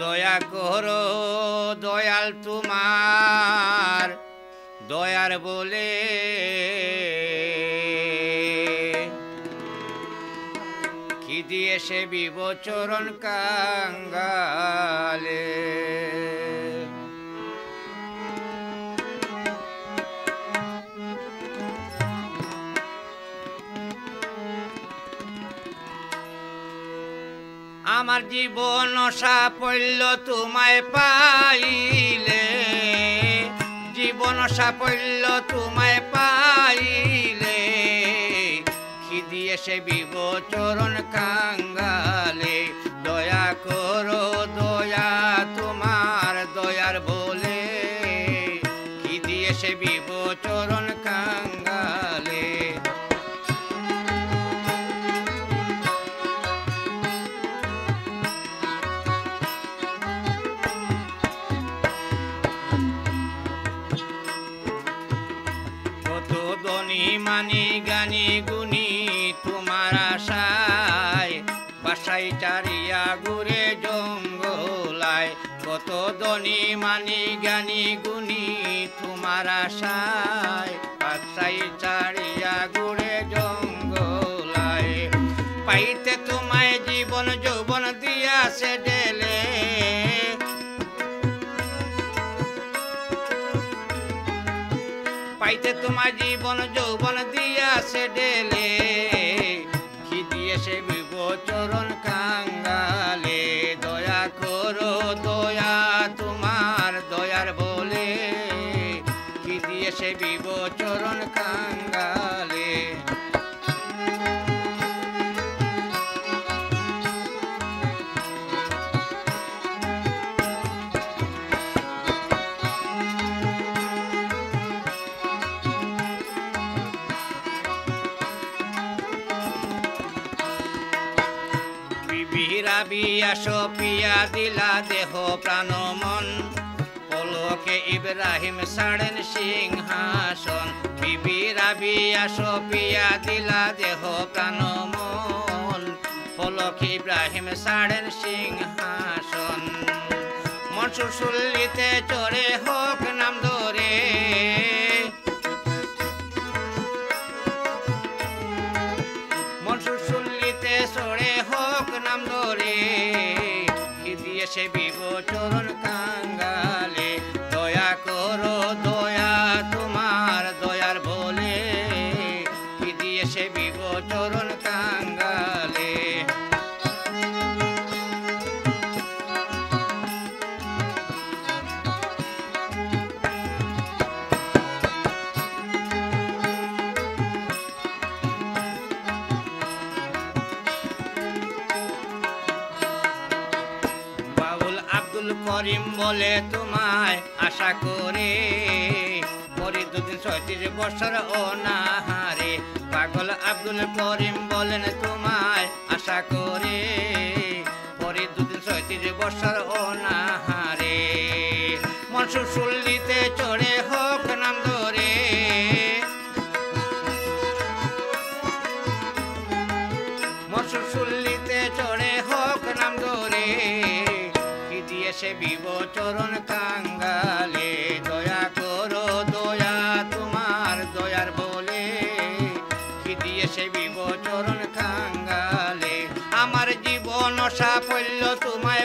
দয়া করো দয়াল তোমার দয়ার বলে কি দিয়ে সে বিবচরণ কাঙ্গালে আমার জীবন সাফল্য তোমায় পাইলে জীবন সাফল্য তোমায় পাইলে কি দিয়ে সে বিবচরণ কাঙ্গালে দয়া করো দয়া তোমার দয়ার বলে কি দিয়ে সে বিবচরণ কাঙ্গালে মানি গানি গুনি তোমার আশায় বাসাই চারিয়া ঘুরে জঙ্গলায় কত ধনী মানি গানি গুনি তোমার আশায় বাসাই চারিয়া ঘুরে জঙ্গলায় পাইতে তোমায় জীবন যৌবন দিয়াছে ডেলে পাইতে তোমার জীবন যৌবন দিয়াছে ডেলে কি দিয়েছে বিবচরণ কাঙ্গালে দয়া করো দয়া তোমার দয়ার বলে কি দিয়েছে বিবচরণ কাঙ্গালে বিয়া সপিয়া দিলা দেহ প্রাণ মন পলকে ইব্রাহিম ছাড়েন সিংহাসন বিবিরা বিয়া সপিয়া দিলা দেহ প্রাণ মন পলকে ইব্রাহিম ছাড়েন সিংহাসন মনসুর সুল্লিতে চড়ে হোক নাম ধরে মনসুর সুল্লিতে চড়ে হোক নাম ধরে কি দিয়েছে বিবচরণ কাঙ্গালে দয়া করো দয়া তোমার দয়ার বলে কি দিয়েছে বিবচরণ কাঙ্গালে করিম বলে তোমায় আশা করে পরে দুদিন ৩৬ বছর অনাহারে পাগল আব্দুল করিম বলেন তোমায় আশা করে পরে দুদিন ৩৬ বছর অনাহারে মনসুর সুল্লিতে চড়ে হোক নাম ধরে মনসুর সুল্লিতে চড়ে হোক নাম ধরে দিয়েছে বিবচরণ কাঙ্গালে দয়া করো দয়া তোমার দয়ার বলে কি দিয়েছে বিবচরণ কাঙ্গালে আমার জীবন সাফল্য তোমায়